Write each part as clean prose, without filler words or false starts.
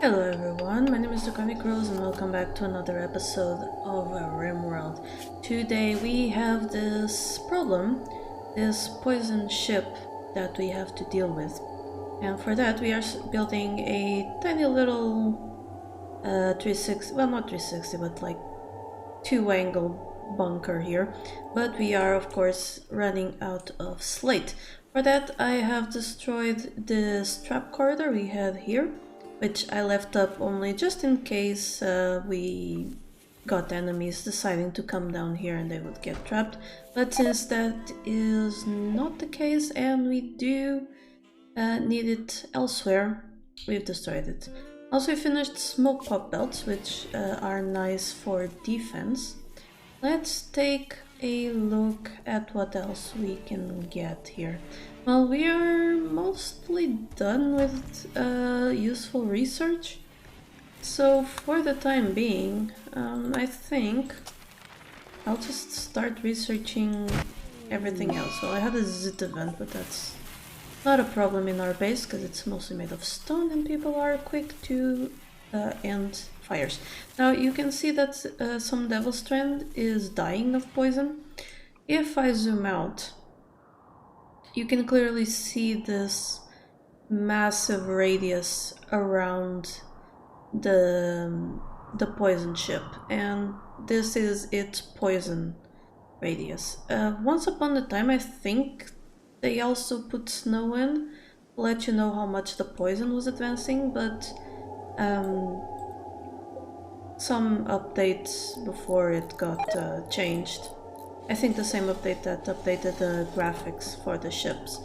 Hello everyone, my name is Draconicrose and welcome back to another episode of Rimworld. Today we have this problem, this poison ship that we have to deal with. And for that we are building a tiny little 360, well not 360 but like 2-angle bunker here. But we are of course running out of slate. For that I have destroyed this trap corridor we had here, which I left up only just in case we got enemies deciding to come down here and they would get trapped. But since that is not the case and we do need it elsewhere, we've destroyed it. Also, we finished smoke pop belts, which are nice for defense. Let's take a look at what else we can get here. Well, we are mostly done with useful research, so for the time being, I think I'll just start researching everything else. So I had a zit event, but that's not a problem in our base because it's mostly made of stone and people are quick to end fires. Now you can see that some Devil Strand is dying of poison. If I zoom out, you can clearly see this massive radius around the poison ship, and this is its poison radius. Once upon a time, I think they also put snow in to let you know how much the poison was advancing, but some updates before it got changed. I think the same update that updated the graphics for the ships.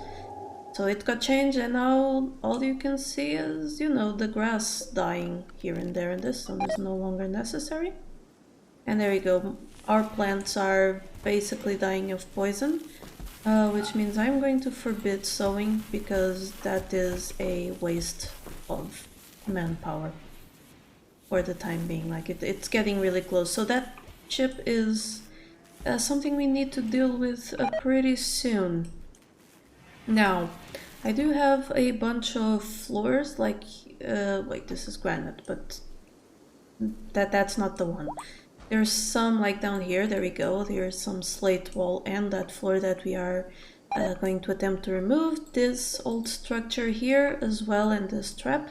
So it got changed and now all you can see is, you know, the grass dying here and there, and this stone is no longer necessary. And there we go. Our plants are basically dying of poison, which means I'm going to forbid sowing because that is a waste of manpower for the time being. Like it's getting really close. So that ship is something we need to deal with pretty soon. Now, I do have a bunch of floors, like, wait, this is granite, but that's not the one. There's some, like down here, there we go, there's some slate wall and that floor that we are going to attempt to remove. This old structure here as well and this trap,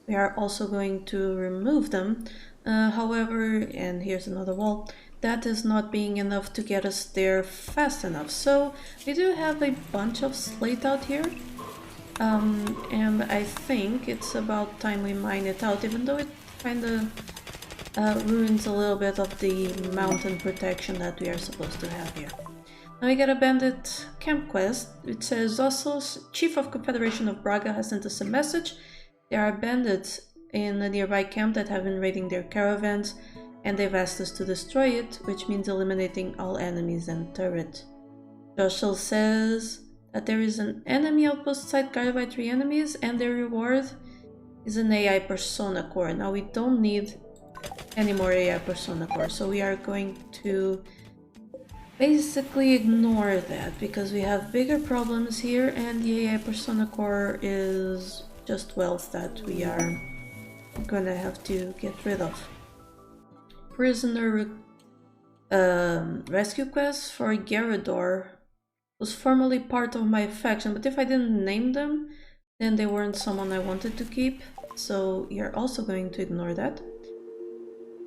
we are also going to remove them. However, and here's another wall, that is not being enough to get us there fast enough. So we do have a bunch of slate out here, and I think it's about time we mine it out, even though it kind of ruins a little bit of the mountain protection that we are supposed to have here. Now we got a bandit camp quest. It says Zossos, chief of Confederation of Braga, has sent us a message. There are bandits in a nearby camp that have been raiding their caravans, and they've asked us to destroy it, which means eliminating all enemies and turret. Joshua says that there is an enemy outpost site guarded by 3 enemies, and their reward is an AI persona core. Now we don't need any more AI persona core, so we are going to basically ignore that because we have bigger problems here, and the AI persona core is just wealth that we are gonna have to get rid of. Prisoner rescue quest for Garrett was formerly part of my faction, but if I didn't name them, then they weren't someone I wanted to keep, so you're also going to ignore that.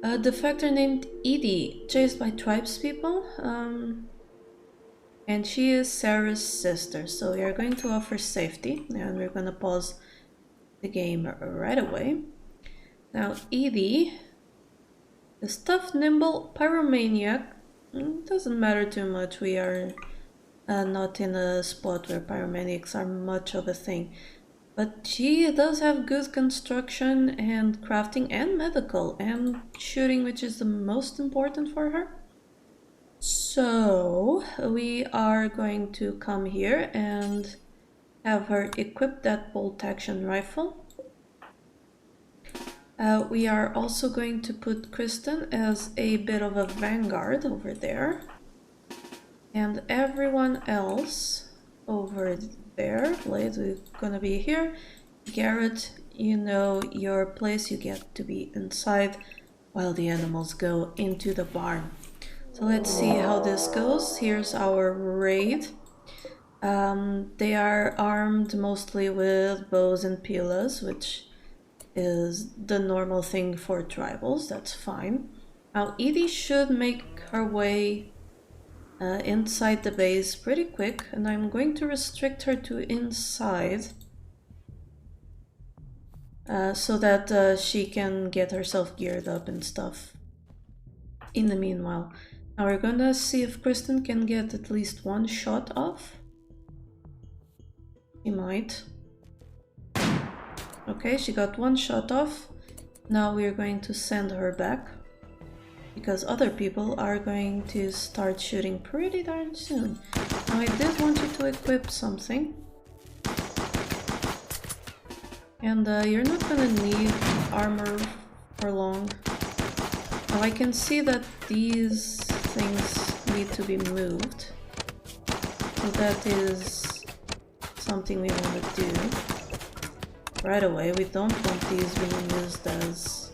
A defector named Edie, chased by tribespeople, and she is Sarah's sister, so we are going to offer safety, and we're going to pause the game right away. Now Edie, the stuffed nimble pyromaniac, doesn't matter too much. We are not in a spot where pyromaniacs are much of a thing. But she does have good construction and crafting and medical and shooting, which is the most important for her. So we are going to come here and have her equip that bolt action rifle. We are also going to put Kristen as a bit of a vanguard over there. And everyone else over there, Blade, we're gonna be here. Garrett, you know your place, you get to be inside while the animals go into the barn. So let's see how this goes. Here's our raid. They are armed mostly with bows and pilas, which is the normal thing for tribals. That's fine. Now Edie should make her way inside the base pretty quick, and I'm going to restrict her to inside so that she can get herself geared up and stuff in the meanwhile. Now we're gonna see if Kristen can get at least one shot off. She might. Okay, she got one shot off. Now we're going to send her back, because other people are going to start shooting pretty darn soon. Now I did want you to equip something. And you're not gonna need armor for long. Now I can see that these things need to be moved. So that is something we want to do right away. We don't want these being used as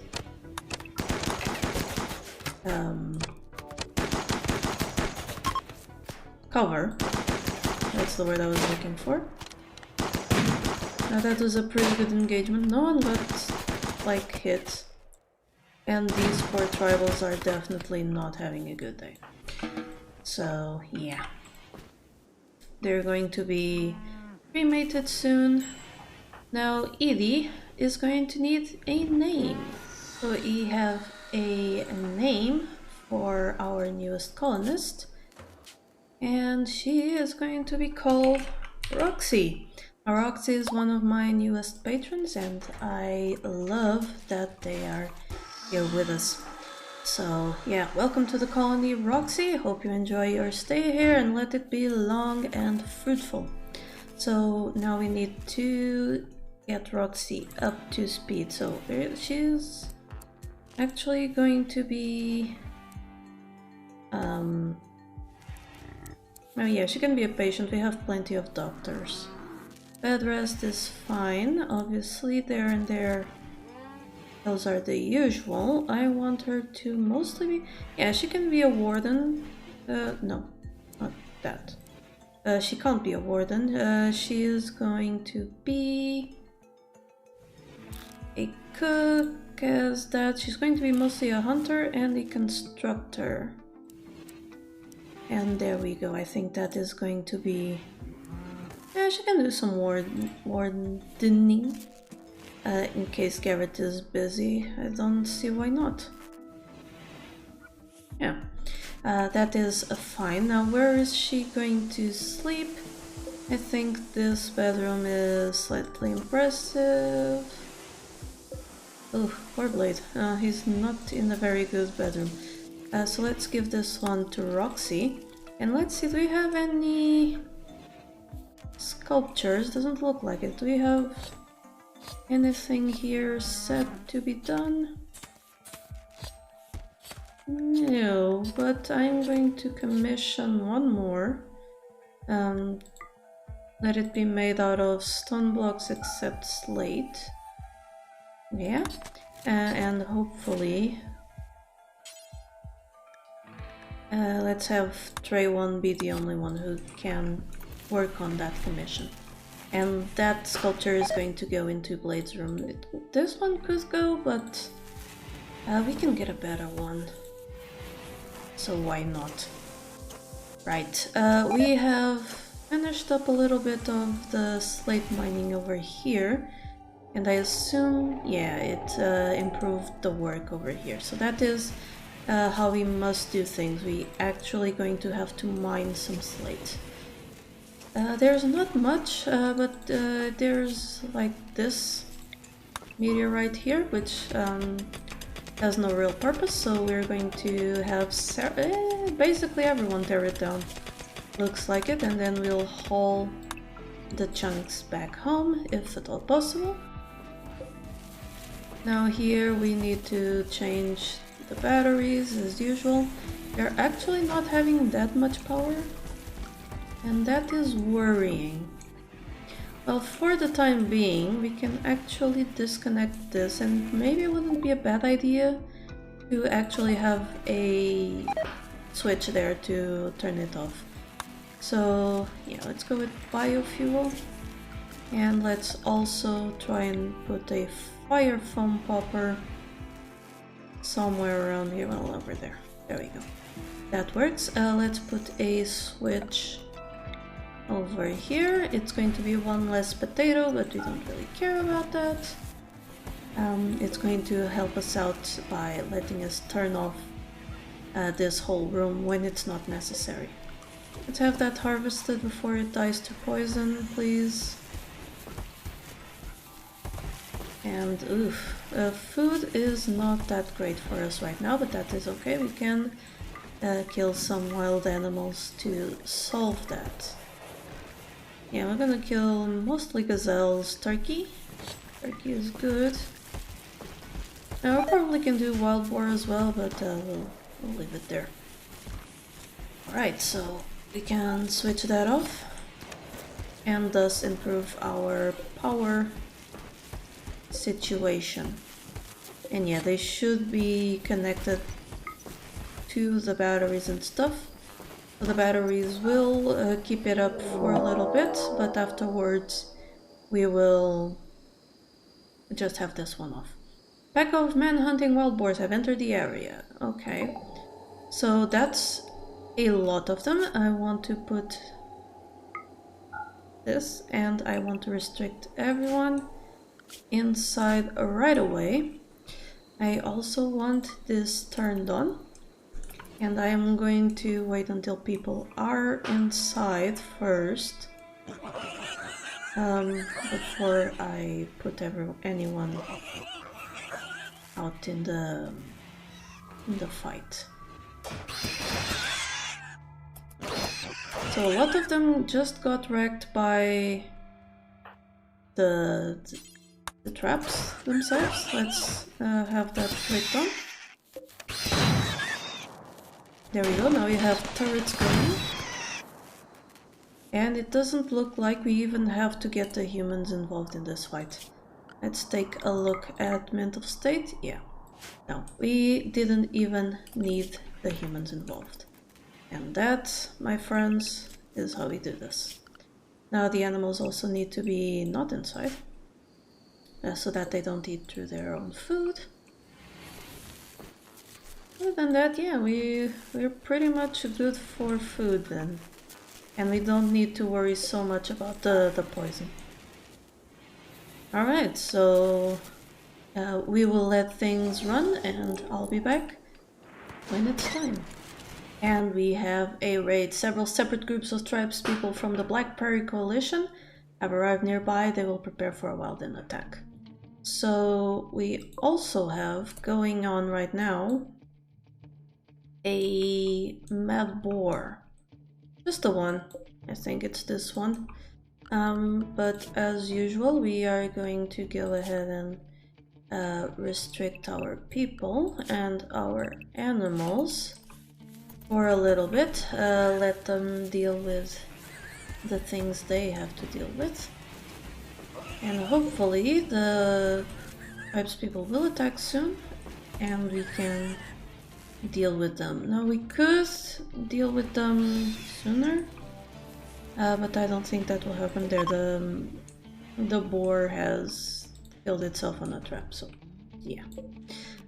cover. That's the word I was looking for. Now that was a pretty good engagement. No one got like hit. And these poor tribals are definitely not having a good day. So yeah. They're going to be cremated soon. Now Edie is going to need a name. So we have a name for our newest colonist. And she is going to be called Roxy. Now, Roxy is one of my newest patrons, and I love that they are here with us. So yeah, welcome to the colony, Roxy. Hope you enjoy your stay here and let it be long and fruitful. So now we need to get Roxy up to speed. So she's actually going to be oh yeah, she can be a patient. We have plenty of doctors. Bed rest is fine. Obviously there and there, those are the usual. I want her to mostly be, yeah, she can be a warden. No, not that. She can't be a warden. She is going to be a cook as that. She's going to be mostly a hunter and a constructor. And there we go. I think that is going to be... yeah, she can do some wardening. In case Garrett is busy. I don't see why not. Yeah. That is fine. Now where is she going to sleep? I think this bedroom is slightly impressive. Oh, poor Blade. He's not in a very good bedroom. So let's give this one to Roxy. And let's see, do we have any sculptures? Doesn't look like it. Do we have anything here set to be done? No, but I'm going to commission one more. Let it be made out of stone blocks except slate. Yeah, and hopefully let's have Trey 1 be the only one who can work on that commission. And that sculpture is going to go into Blade's room. This one could go, but we can get a better one. So why not? Right, we have finished up a little bit of the slate mining over here. And I assume, yeah, it improved the work over here. So that is how we must do things. We actually going to have to mine some slate. There's not much, but there's like this meteorite here, which has no real purpose, so we're going to have basically everyone tear it down. Looks like it, and then we'll haul the chunks back home, if at all possible. Now here we need to change the batteries as usual. They're actually not having that much power, and that is worrying. Well, for the time being, we can actually disconnect this, and maybe it wouldn't be a bad idea to actually have a switch there to turn it off. So yeah, let's go with biofuel, and let's also try and put a fire foam popper somewhere around here. Well, over there. There we go. That works. Let's put a switch over here. It's going to be one less potato, but we don't really care about that. It's going to help us out by letting us turn off this whole room when it's not necessary. Let's have that harvested before it dies to poison, please. And oof, food is not that great for us right now, but that is okay. We can kill some wild animals to solve that. Yeah, we're gonna kill mostly gazelles. Turkey is good. Now we probably can do wild boar as well, but we'll leave it there. Alright, so we can switch that off and thus improve our power situation. And yeah, they should be connected to the batteries and stuff. So the batteries will keep it up for a little bit, but afterwards we will just have this one off. Pack of men hunting wild boars have entered the area. Okay, so that's a lot of them. I want to put this, and I want to restrict everyone inside right away. I also want this turned on, and I am going to wait until people are inside first before I put anyone out in the fight. So a lot of them just got wrecked by the traps themselves. Let's have that clicked on. There we go, now we have turrets going. And it doesn't look like we even have to get the humans involved in this fight. Let's take a look at mental state. Yeah, no, we didn't even need the humans involved. And that, my friends, is how we do this. Now the animals also need to be not inside, so that they don't eat through their own food. Other than that, yeah, we're pretty much good for food then. And we don't need to worry so much about the poison. Alright, so we will let things run and I'll be back when it's time. And we have a raid. Several separate groups of tribespeople from the Black Prairie Coalition have arrived nearby. They will prepare for a wild attack. So we also have going on right now a mad boar. Just the one. I think it's this one. But as usual, we are going to go ahead and restrict our people and our animals for a little bit. Let them deal with the things they have to deal with. And hopefully the tribespeople will attack soon and we can deal with them. Now we could deal with them sooner, but I don't think that will happen there. The boar has killed itself on a trap, so yeah.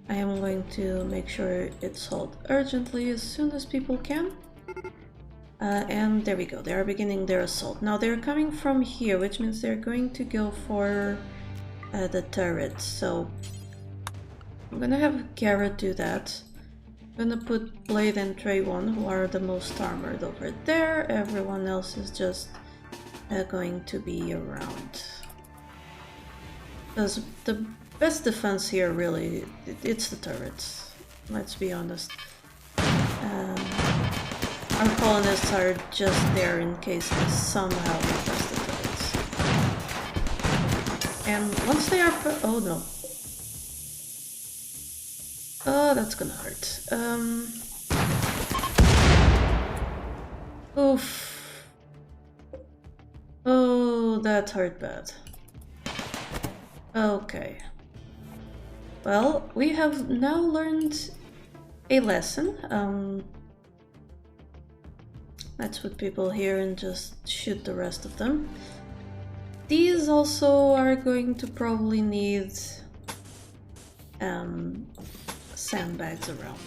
I am going to make sure it's sold urgently as soon as people can. And there we go, they are beginning their assault. Now they're coming from here, which means they're going to go for the turrets. So I'm gonna have Garrett do that. I'm gonna put Blade and Trayvon, who are the most armored, over there. Everyone else is just going to be around. Because the best defense here, really, it's the turrets. Let's be honest. Our colonists are just there in case they somehow request the turrets. And once they are oh no. Oh, that's gonna hurt. Oof. Oh, that hurt bad. Okay. Well, we have now learned a lesson. Let's put people here and just shoot the rest of them. These also are going to probably need sandbags around.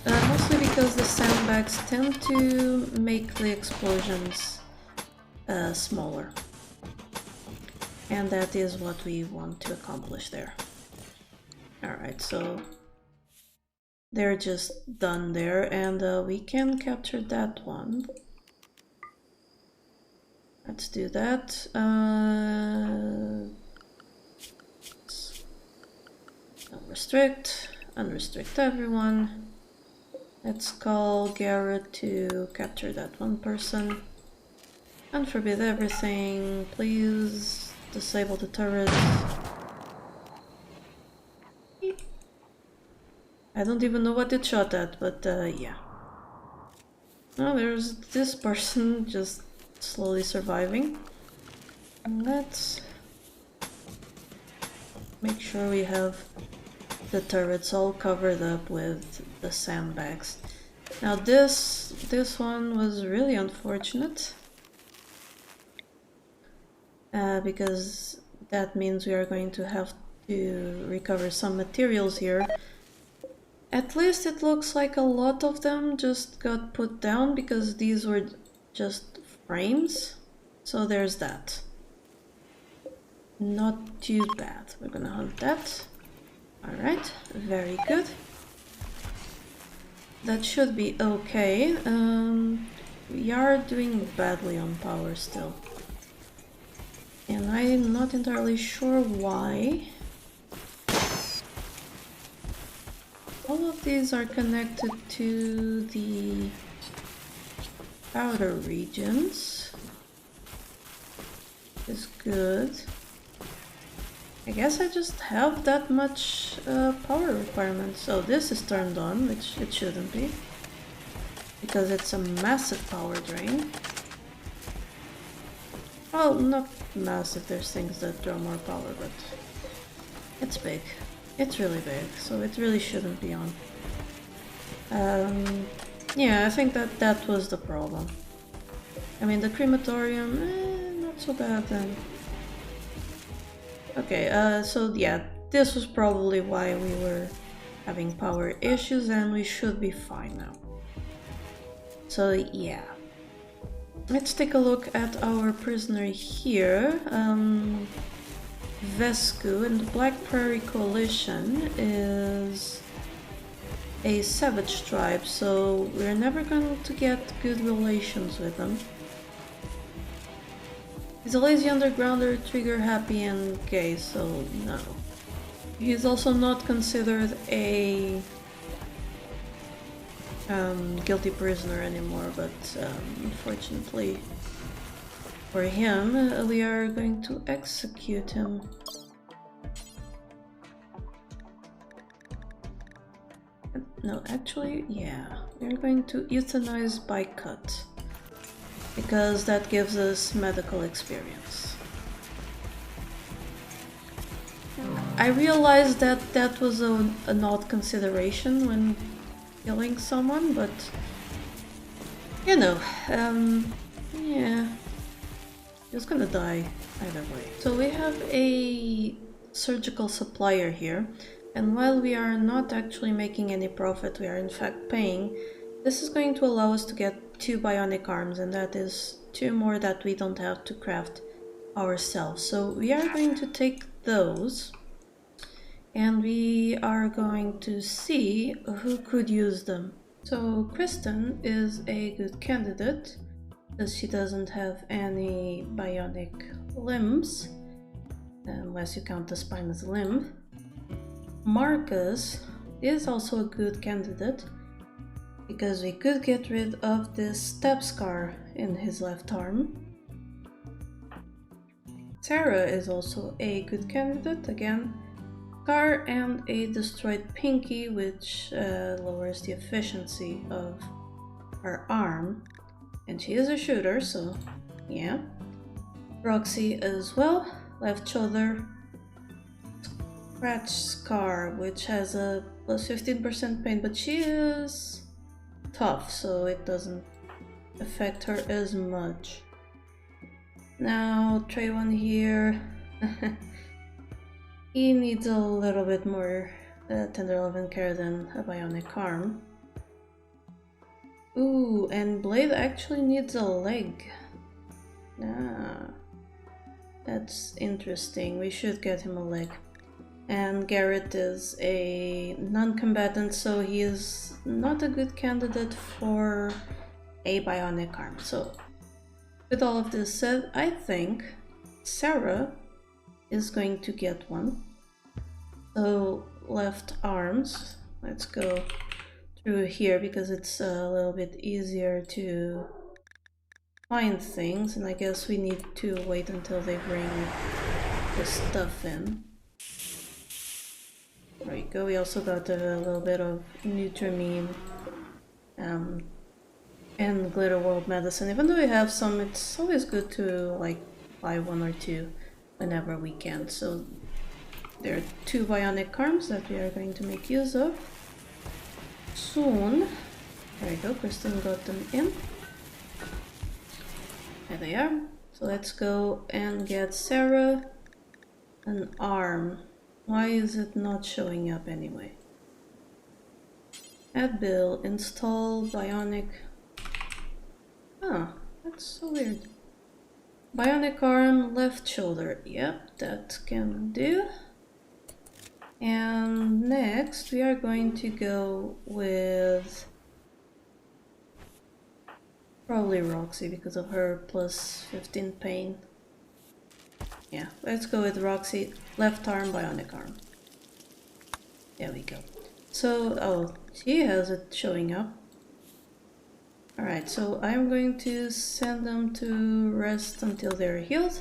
Mostly because the sandbags tend to make the explosions smaller. And that is what we want to accomplish there. Alright, so they're just done there, and we can capture that one. Let's do that. Restrict, unrestrict everyone. Let's call Garrett to capture that one person. Unforbid everything, please. Disable the turrets. I don't even know what it shot at, but yeah. Oh, there's this person just slowly surviving. Let's make sure we have the turrets all covered up with the sandbags. Now this one was really unfortunate. Because that means we are going to have to recover some materials here. At least it looks like a lot of them just got put down because these were just frames. So there's that. Not too bad. We're gonna hunt that. Alright, very good. That should be okay. We are doing badly on power still. And I'm not entirely sure why. All of these are connected to the outer regions. Is good. I guess I just have that much power requirement. So this is turned on, which it shouldn't be. Because it's a massive power drain. Well, not massive, there's things that draw more power, but it's big. It's really big, so it really shouldn't be on. Yeah, I think that was the problem. I mean, the crematorium, not so bad then. Okay, so yeah, this was probably why we were having power issues, and we should be fine now. So yeah. Let's take a look at our prisoner here. Vesku in the Black Prairie Coalition is a savage tribe, so we're never going to get good relations with them. He's a lazy undergrounder, trigger happy and gay, so no. He's also not considered a guilty prisoner anymore, but unfortunately for him, we are going to execute him. No, actually, yeah, we're going to euthanize by cut, because that gives us medical experience. I realized that that was an odd consideration when killing someone, but you know, yeah, he was gonna die either way. So we have a surgical supplier here, and while we are not actually making any profit, we are in fact paying. This is going to allow us to get 2 bionic arms, and that is 2 more that we don't have to craft ourselves. So we are going to take those, and we are going to see who could use them. So Kristen is a good candidate, because she doesn't have any bionic limbs, unless you count the spine as a limb. Marcus is also a good candidate, because we could get rid of this stab scar in his left arm. Sarah is also a good candidate, again, scar and a destroyed pinky, which lowers the efficiency of her arm. And she is a shooter, so yeah. Roxy as well. Left shoulder. Scratch scar, which has a plus 15% pain, but she is tough, so it doesn't affect her as much. Now, tray one here. He needs a little bit more tender love and care than a bionic arm. Ooh, and Blade actually needs a leg. Ah, that's interesting. We should get him a leg. And Garrett is a non-combatant, so he is not a good candidate for a bionic arm. So, with all of this said, I think Sarah is going to get one. So, left arms. Let's go through here because it's a little bit easier to find things, and I guess we need to wait until they bring the stuff in. There we go. We also got a little bit of Nutramine and Glitter World medicine. Even though we have some, it's always good to like buy one or two whenever we can. So there are 2 bionic arms that we are going to make use of soon. There we go. Kristen got them in. There they are. So let's go and get Sarah an arm. Why is it not showing up anyway? Add bill, install bionic. Ah, that's so weird. Bionic arm, left shoulder. Yep, that can do. And next we are going to go with probably Roxy because of her plus 15 pain. Yeah, let's go with Roxy, left arm, bionic arm. There we go. So, oh, she has it showing up. Alright, so I'm going to send them to rest until they're healed,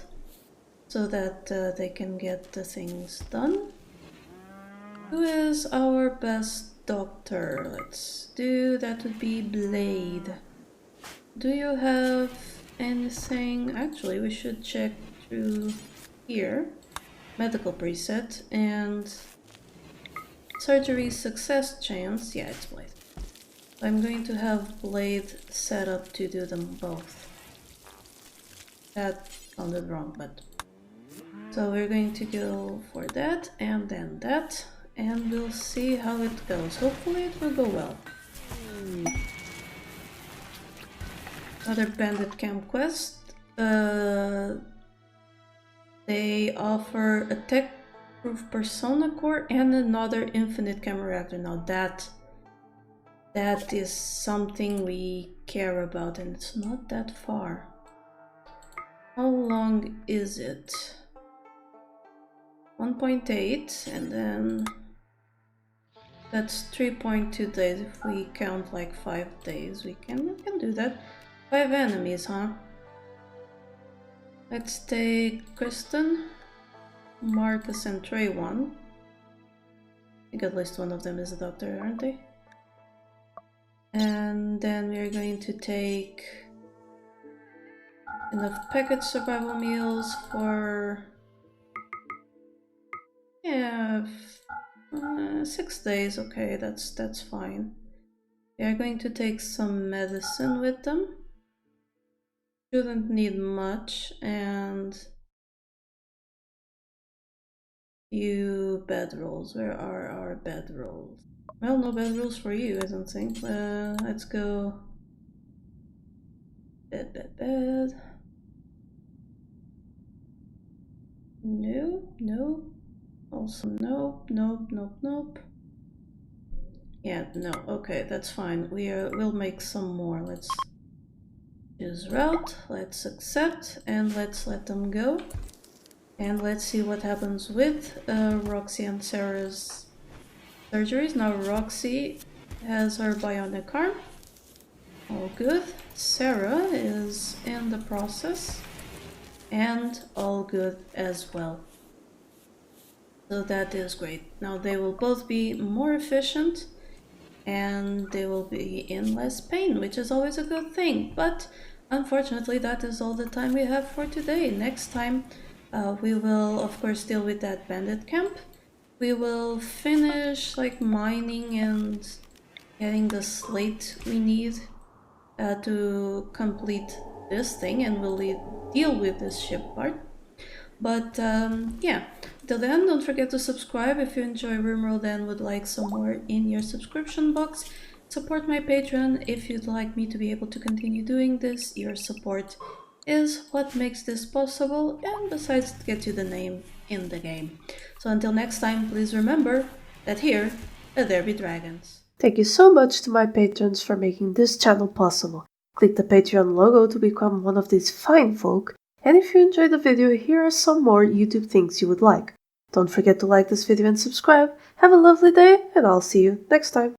so that they can get the things done. Who is our best doctor? Let's do, that would be Blade. Do you have anything? Actually, we should check through here. Medical preset and surgery success chance. Yeah, it's Blade. I'm going to have Blade set up to do them both. That sounded wrong, but... So we're going to go for that and then that, and we'll see how it goes. Hopefully it will go well. Another bandit camp quest. They offer a tech-proof persona core and another infinite camera reactor. Now that is something we care about, and it's not that far. How long is it? 1.8, and then that's 3.2 days. If we count like 5 days, we can do that. 5 enemies, huh? Let's take Kristen, Marcus, and Trey one. I think at least one of them is a doctor, aren't they? And then we're going to take enough package survival meals for 6 days. Okay, that's fine. We are going to take some medicine with them. Shouldn't need much, and few bedrolls. Where are our bedrolls? Well, no bedrolls for you, I don't think. Let's go bed. No. Also nope. Yeah, no. Okay, that's fine. We'll make some more. Let's choose route. Let's accept and let's let them go. And let's see what happens with Roxy and Sarah's surgeries. Now Roxy has her bionic arm. All good. Sarah is in the process. And all good as well. So that is great. Now they will both be more efficient and they will be in less pain, which is always a good thing. But Unfortunately, that is all the time we have for today. Next time, we will, of course, deal with that bandit camp. We will finish like mining and getting the slate we need to complete this thing, and we'll deal with this ship part. But yeah, till then, don't forget to subscribe if you enjoy Rimworld and would like some more in your subscription box. Support my Patreon if you'd like me to be able to continue doing this. Your support is what makes this possible, and besides, it gets you the name in the game. So until next time, please remember that here, there be dragons. Thank you so much to my patrons for making this channel possible. Click the Patreon logo to become one of these fine folk, and if you enjoyed the video, here are some more YouTube things you would like. Don't forget to like this video and subscribe. Have a lovely day, and I'll see you next time.